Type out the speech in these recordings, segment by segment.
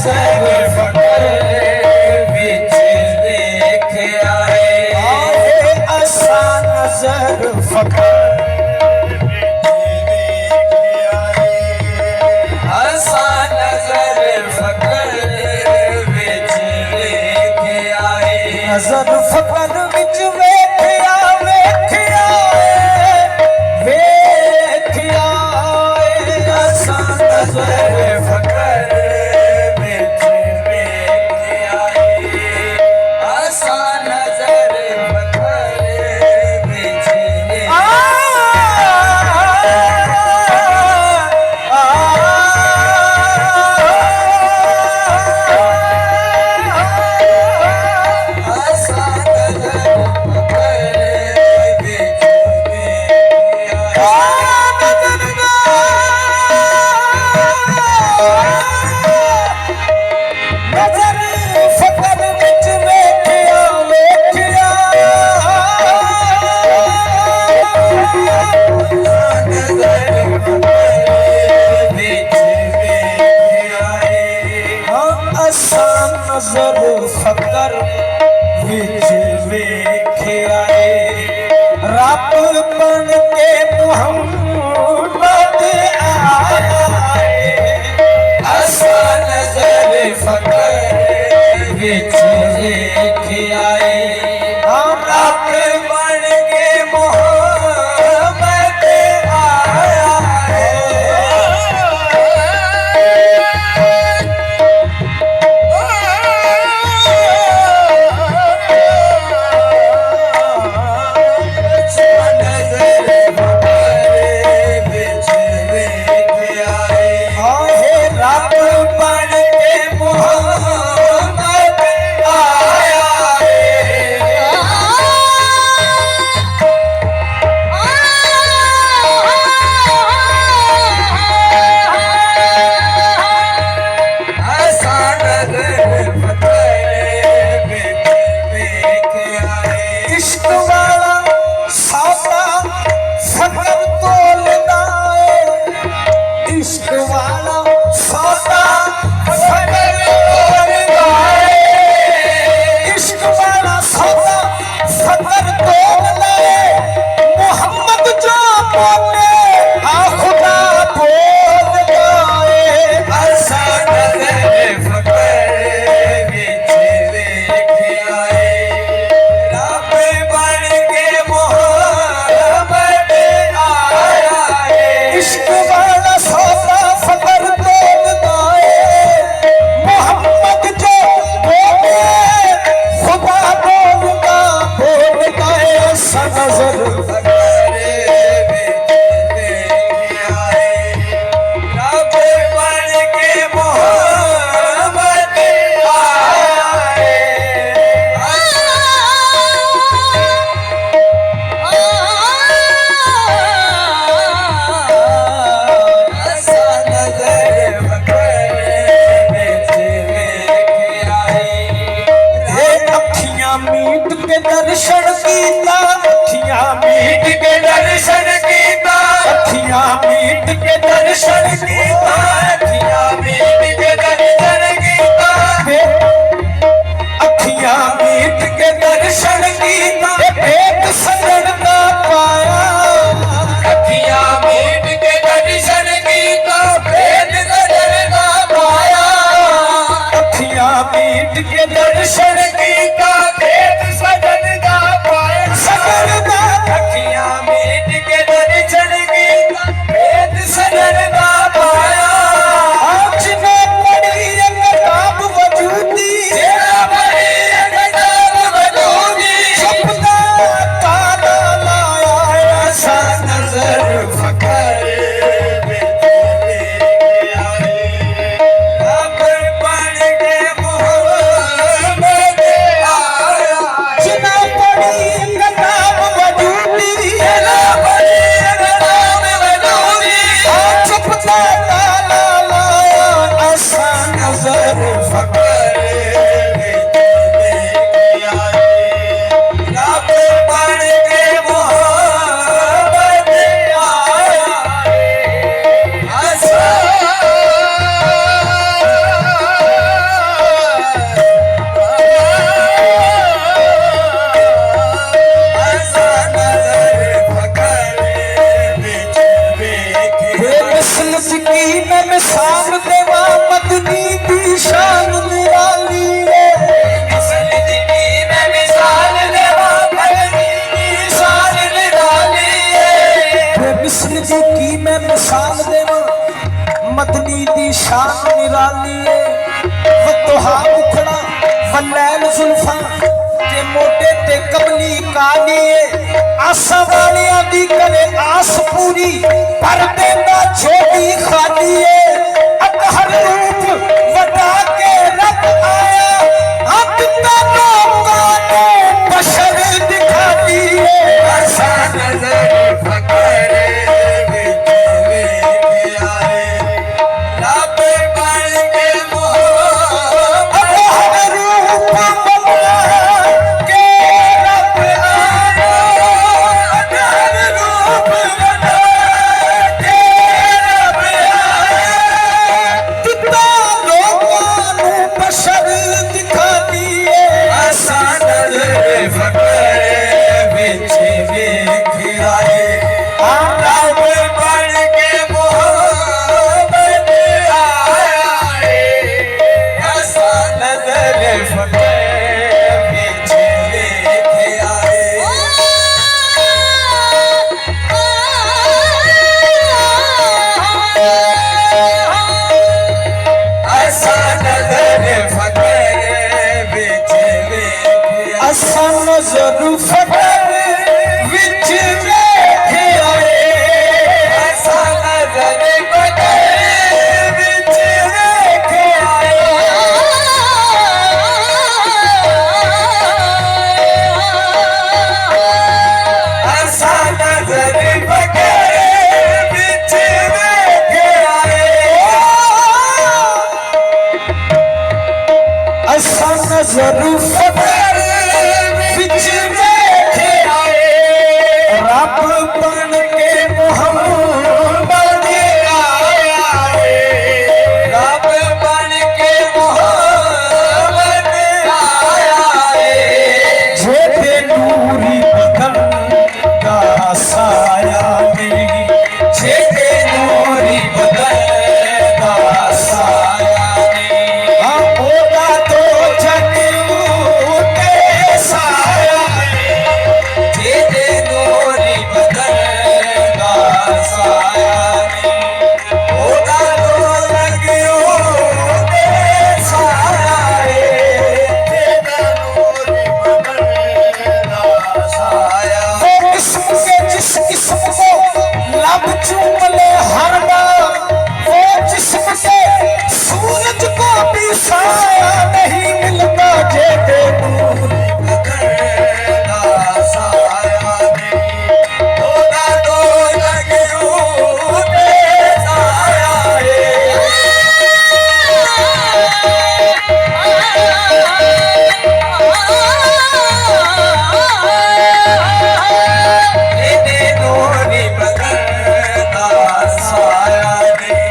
नजर फकर विच देख आए असा नजर फकर नजर फकर विच वेख्या वेख्या वेख्या असा नजर फकर विच वेख्या असा नजर फकर विच नजर फकर विच वेख्या रब बन के मुहम्मद आए असा नजर फकर विच वेख्या रब बन के मुहम्मद आए दर्शन कीता अखियां मीट के दर्शन कीता अखियां मीट के दर्शन कीता अखियां मीट के दर्शन कीता अखियां मीट के दर्शन कीता भेद सजन का पाया अखियां मीट के दर्शन कीता भेद सजन का पाया अखियां मीट के दर्शन कीता भेद सजन का पाया सजन का अखियां मीट के दर्शन कीता भेद सजन का पाया आज ने पढ़ी किताब वजूदी तेरा पढ़ी किताब वजूदी सपना ताला लाया ऐसा नजर फकर की मैं मिसाल देवा मदनी दी शान निराली है। मिसल की मैं मिसाल देवा मदनी दी शान निराली है। मिसल की मैं मिसाल देवा मदनी दी शान निराली है। वो तोहा मुखड़ा वलैल जुल्फा ते मोटे ते कमली काली है। आसा वालियां दी करे आस पूरी पर देंदा छोटी खाली है। अतहर रूप वटा के रब आया हक ता लोकां ने बशर दिखा दी है। आसा नजर फकर विच वेख आए रब बन के मोहब्बत। अतहर रूप जरूर फकर विच वेख आए। ऐसा नजर फकर विच वेख आए। ऐसा नजर फकर विच वेख आए। ऐसा नजर फकर रब बन के मोहम्मद आया है। रब बन के मोहम्मद आया है। जेते नूरी बदन दा साया नहीं। जेते नूरी बदन दा साया नहीं। ओदा तो जग उते साया है। जेते नूरी बदन दा साया नहीं। ओदा तो जग उते साया है। जेते नूरी बदन दा साया। वो किस्म के जिस किस्म को लब चूम ले हर बार। वो जिस्म से सूरज को भी साया नहीं मिलता। जेते नूरी बदन दा साया नहीं। ओदा तो जग उते साया है। जेते नूरी बदन दा साया नहीं।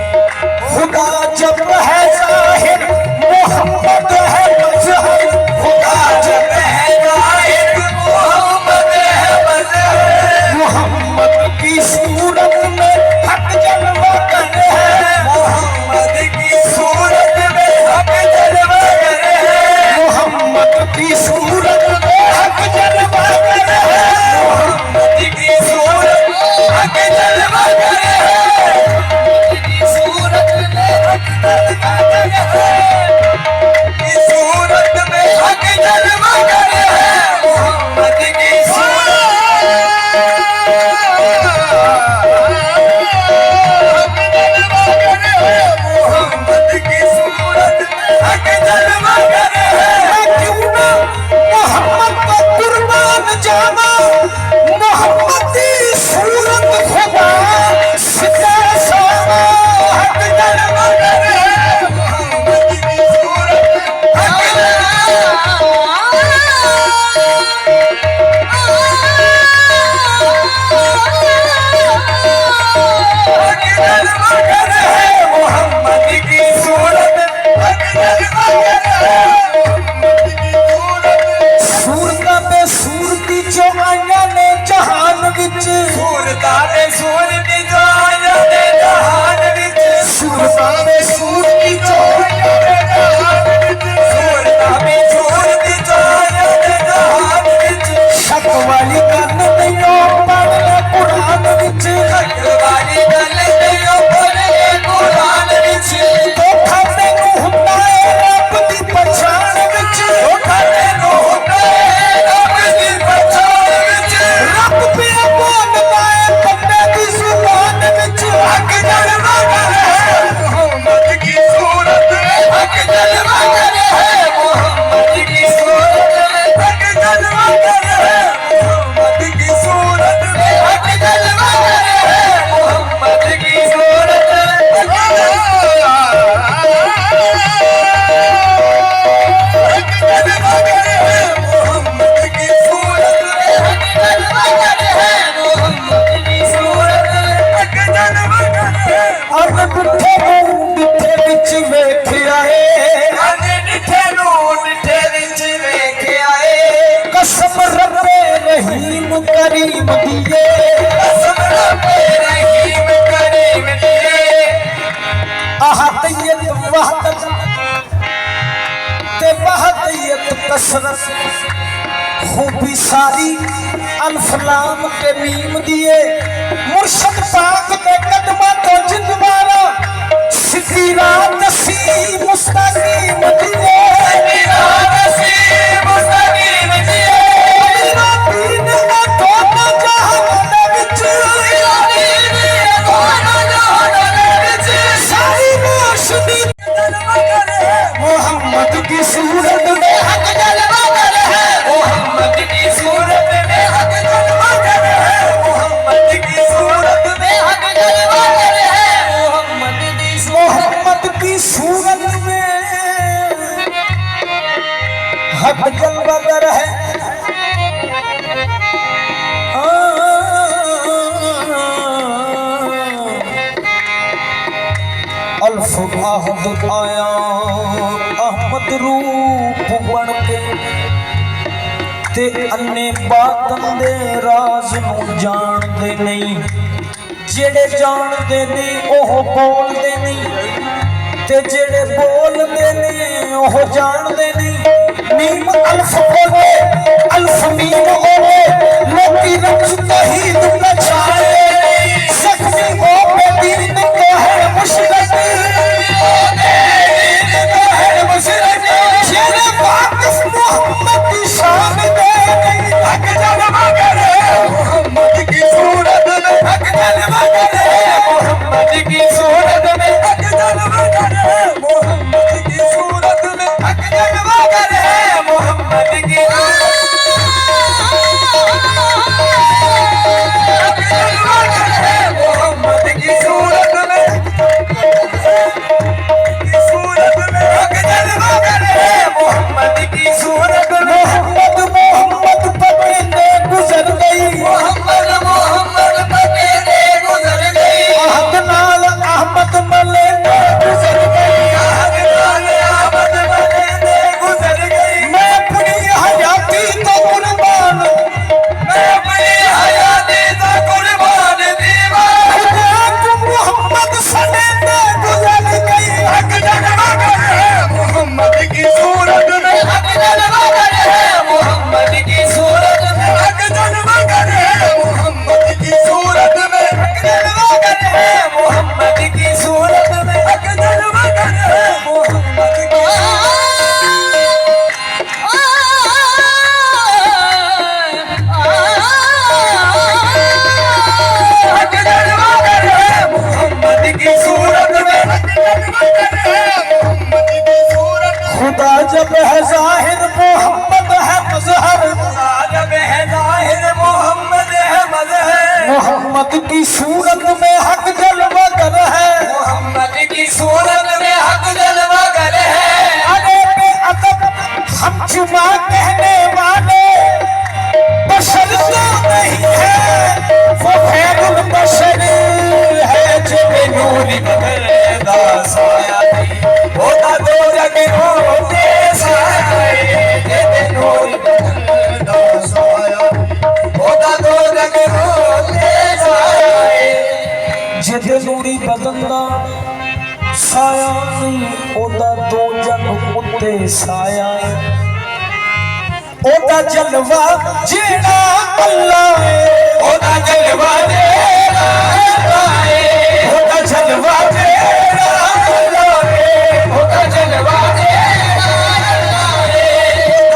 खुदा जब है जाहिर मोहम्मद है मजहर। खुदा जब है जाहिर मोहम्मद है मजहर। मोहम्मद की सूरत में हक जलवा कर है। मोहम्मद की सूरत में हक जलवा कर है। मोहम्मद की सूरत में हक जलवा कर है। मोहम्मद की सूरत हक जलवा कर है। सूरत में हक जलवा करीम दिए, कसम रब्बे रहीम करीम दिए। अहदियत वहदत ते वहदियत कसरत खूबी सारी अल्फलाम के मीम दिए। मुर्शद पाक के कदमा तो जिंदवारा सिद्दीरा नसीब मुस्तकीम दिए, सिद्दीरा नसीब मुस्तकीम दिए। मेरा दीन है दोनों जहान दे विच, मेरा दीन है दोनों जहान दे विच सारी रोशनी जलवा करे। मोहम्मद की सूरत में हक जलवा करे है, मोहम्मद की सूरत में हक जलवा करे है, मोहम्मद की सूरत में हक जलवा करे है, मोहम्मद की सूरत में हक जलवा करे है। अल्फ अहद आया अहमद रूप बन के ते अन्ने बातन दे राज नूं जानदे नहीं, जेड़े जानदे नहीं ओह बोलदे नहीं, ते जेड़े बोलदे नहीं ओह जानदे नहीं। मीम अल्फ बोले अल्फ मीम होवे, लोकी रंज तहीद न छाए, जख्मी हो पे दीन को है मुशरक, जेड़े वाकिफ मोहम्मद की शान दे हक जलवा करे, मोहम्मद की सूरत में हक जलवा करे, मोहम्मद की सूरत में हक जलवा करे, मोहम्मद की सूरत में हक जलवा करे, मोहम्मद की हक जलवा करे, मोहम्मद की सूरत में हक जलवा करे, मोहम्मद की सूरत में। मोहम्मद पकीने गुजर गई, मोहम्मद पकीने गुजर गई, अहद नाल अहमद मले ने गुजर गई, अहद नाल अहमद मले ने गुजर गई। मैं अपनी हयाती तो कुर्बान, मैं अपनी हयाती तो कुर्बान दीवार, खुदा तू मोहम्मद सने ने गुजर गई, हक जलवा करे मोहम्मद की सूरत में हक जलवा करे, मोहम्मद की सूरत में हक जलवा करे, मोहम्मद की सूरत में हक जलवा करे, मोहम्मद की सूरत में हक जलवा करे, मोहम्मद की हक जलवा करे, मोहम्मद की सूरत में हक जलवा करे, मोहम्मद की सूरत। खुदा जब है जाहिर मोहम्मद है मज़हर, खुदा जब है जाहिर मोहम्मद है मज़हर, मोहम्मद की सूरत में हक जलवा कर है, मोहम्मद की सूरत में हक जलवा कर है। अरे पे अदब हम जुमा कहने वाले बशर तो नहीं है, वो खैरुल बशर है, जिन्हें नूरी बदलदा साया नहीं होता दो जग होते साए, जिन्हें नूरी बदलदा साया होता दो जग होते साए, जिन्हें नूरी बदलदा साया नहीं होता दो जग उत्ते साया, ओदा जलवा जेड़ा अल्लाह है, ओदा जलवा जेड़ा अल्लाह है, ओदा जलवा जेड़ा अल्लाह है, ओदा जलवा जेड़ा अल्लाह है, ओदा जलवा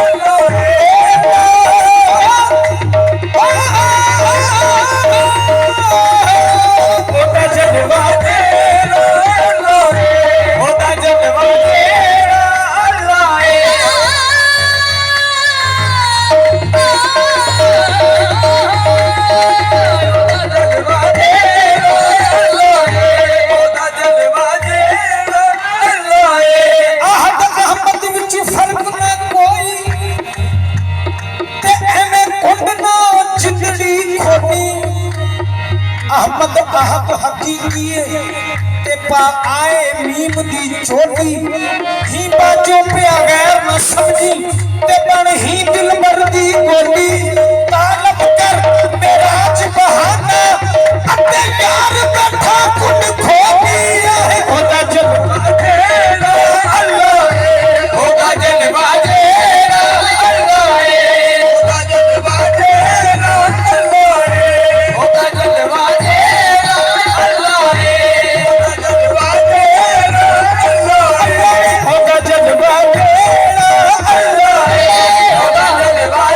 जेड़ा अल्लाह है। ओदा जलवा जेड़ा अल्लाह है, ओदा जलवा जेड़ा अल्लाह है। किए ते पा आए मीम दी चोटी ही बाजो पे गैर न समझी ते बन ही दिल मर्दी गोली तालब कर मेरा आज बहाना अपने यार बैठा कुन खोली है होता जलवा तेरा अल्लाह होता जलवा तेरा अल्लाह होता जलवा तेरा अल्लाह होता जलवा तेरा अल्लाह होता जलवा तेरा अल्लाह होता जलवा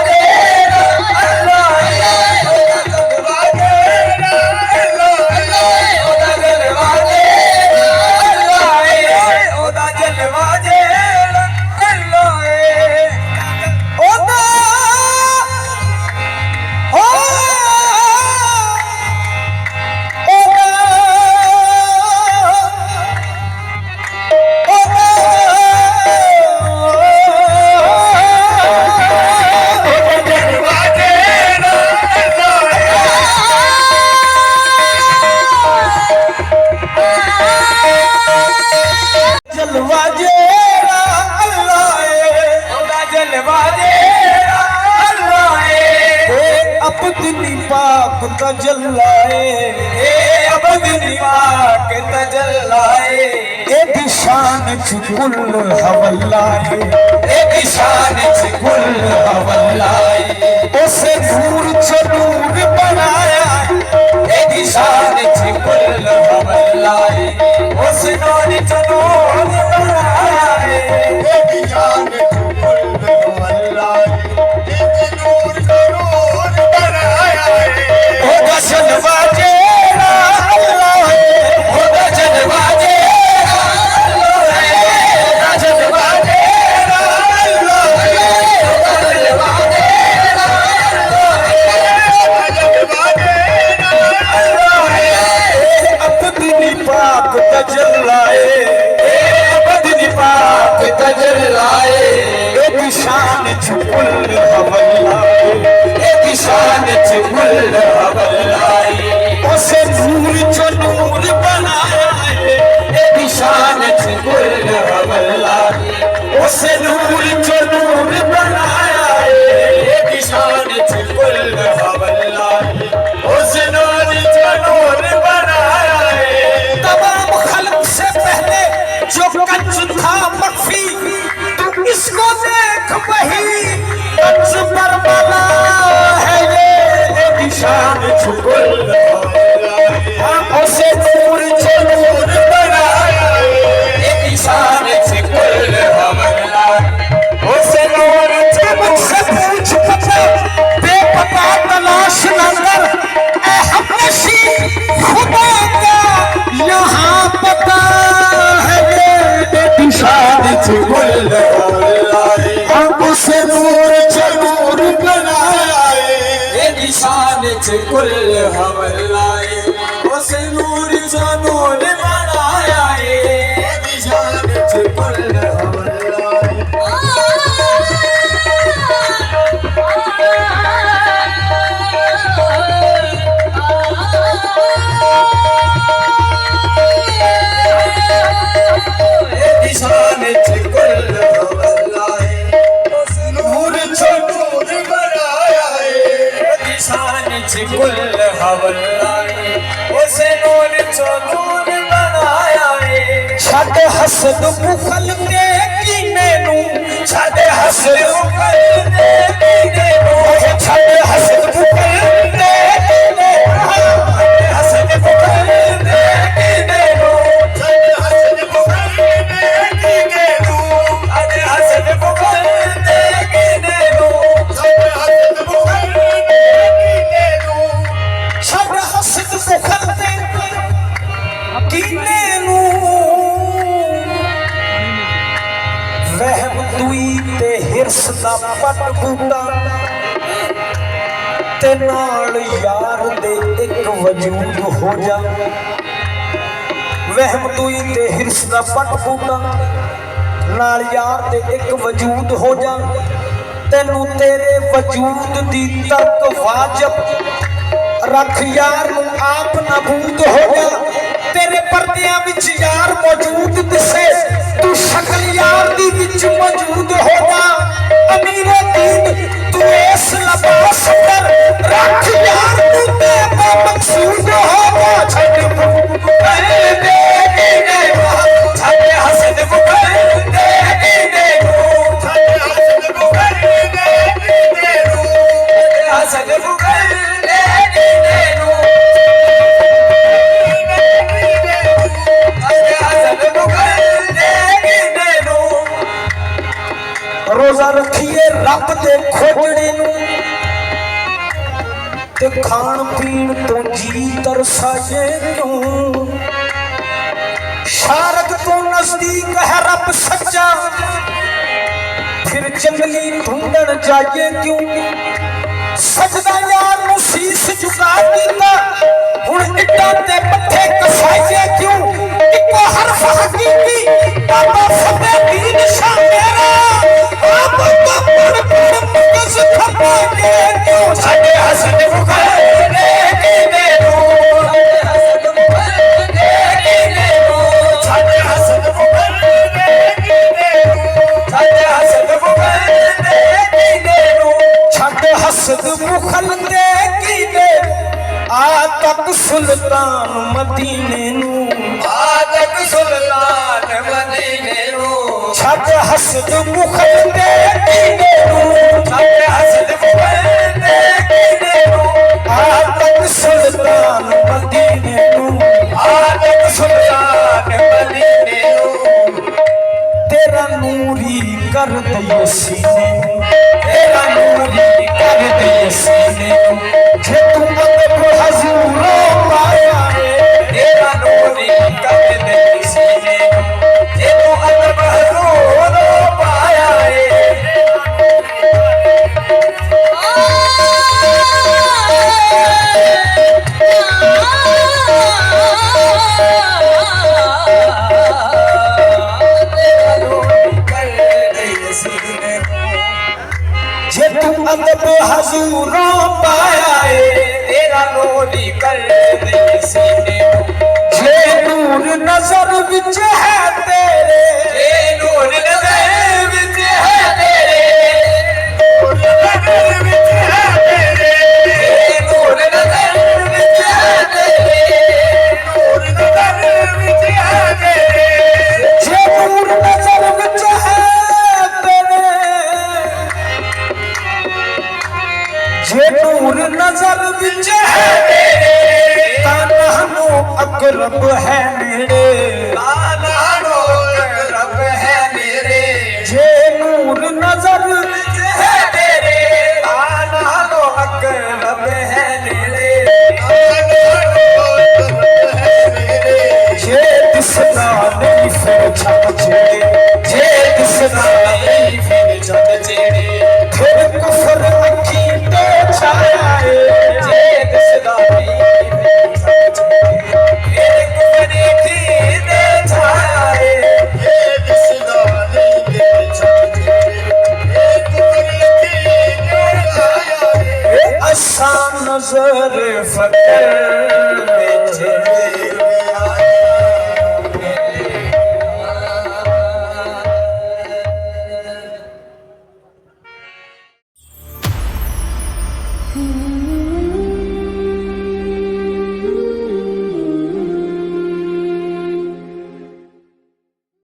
तेरा अल्लाह होता जलवा तेरा अल्लाह होता जलवा तेरा अल्लाह होता हो जलवा जेरा अल्लाह होगा जलवा जेरा अल्लाह अपनी पाक तजल्लाए अपनी पाक तजल्लाए एक शान कुल हवल्लाए एक शान कुल हवल्लाए उसे नूर च नूर बनाया एक शान कुल हवल्लाए उस नूर च नूर बनाया एक शान कुल हवल्लाए एक नूर च नूर बनाया होगा जलवा जेरा अल्लाह होगा जलवा जेरा अल्लाह होगा जलवा जेरा अल्लाह होगा जलवा जेरा अल्लाह अपनी पाक तजल्लाए अपनी पाक तजल्लाए एक शान कुल हवल्लाए एक शान कुल हवल्लाए उसे नूर जो नूर बनाया एक शान कुल हवल्लाए उसे नूर जो नूर बनाया एक शान कुल हवल्लाए उसे नूर जो नूर बनाया तमाम खल्क से पहले जो कंज था मख्फी तू इसको देख वही कंज पर बना है ये निशान छुकुल उसे नूर जो नूर बनाया ये निशान छुकुल उसे नूर जो मुझसे पूछ पता बेपता तलाश न कर ए हमनशी खुदा का यहाँ पता है ये निशान छुकुल उसे नूर जो नूर बनाया ये निशान कुल हवल्लाए उसे नूर जो नूर बनाया ये निशान कुल हवल्लाए ये निशान कुल हवल्लाए उसे नूर जो नूर बनाया ये निशान कुल हवल्लाए उसे नूर जो नूर बनाया छड़ हसद मुखल ने कीने नू छड़ हसद मुखल ने कीने नू छड़ हसद मुखल ने कीने हसद मुखल ने कीने नू छड़ हसद मुखल ने कीने नू अरे हसद मुखल ने कीने नू छड़ हसद मुखल ने कीने नू छड़ हसद मुखल ने कीने नू वहम दुई ते हिरस दा पट बूटा ते नाल यार दे एक वजूद हो जा वहम दुई ते हिरस दा पट बूटा नाल यार दे एक वजूद हो जा तेनू तेरे वजूद दी तक वाजिब रख यार नू आप नबूद हो जा खान पीन तो जी तरसाए क्यों, शारद तो नजदीक है रब सच्चा, फिर जंगली ढूंढन जाए क्यों। सजदा यार नू शीश झुका दीता, हुण इट्टां ते पत्थे कसाइए क्यों। इको हरफ हकीकी बाबा फते दी निशा मेरा, आप तो पढ़ पढ़ मगज खपा के क्यों। साडे हसन मुखड़े की दे दो, साडे हसन मुखड़े की दे दो, साडे हसन मुखड़े की दे दो, छड़ हसद मुखल दे की दे। आ तक सुल्तान मदीने नू, आ तक सुल्तान मदीने नू, छड़ हसद मुखल दे की दे नू, छड़ हसद मुखल दे की दे नू। आ तक सुल्तान मदीने नू, आ तक सुल्तान मदीने नू। तेरा नूरी कर दे सीने नू, तेरा नूरी कर दे सीने नू। जे तू अदब हजूरों पाया है, तेरा नूरी कर दे सीने नू। जे तू अदब हजूरों पाया है, जे तू अदब हजूरों पाया है, तेरा नूरी कर दे सीने नू। जे नूर नजर विच है तेरे, जे नूर नजर विच है तेरे, नूर नजर विच है तेरे, जे नूर नजर विच है तेरे, नूर नजर विच है तेरे, जे नूर नजर विच है तेरे, जे नूर नजर विच है तेरे। तानहानो अकरब है मेरे, तानहानो अकरब है मेरे, जे नूर नजर विच है तेरे। तानहानो अकरब है मेरे, तानहानो अकरब है मेरे। जे दिसदा नहीं फिर छत छेड़े, जे दिसदा नहीं फिर छत छेड़े। फिर कुफर अखी ते छाया है, जे दिसदा नहीं फिर छत छेड़े। फिर कुफर अखी ते छाया है, जे दिसदा नहीं फिर छत छेड़े। फिर कुफर अखी ते छाया है, असा नजर फकर विच आया। Hmm.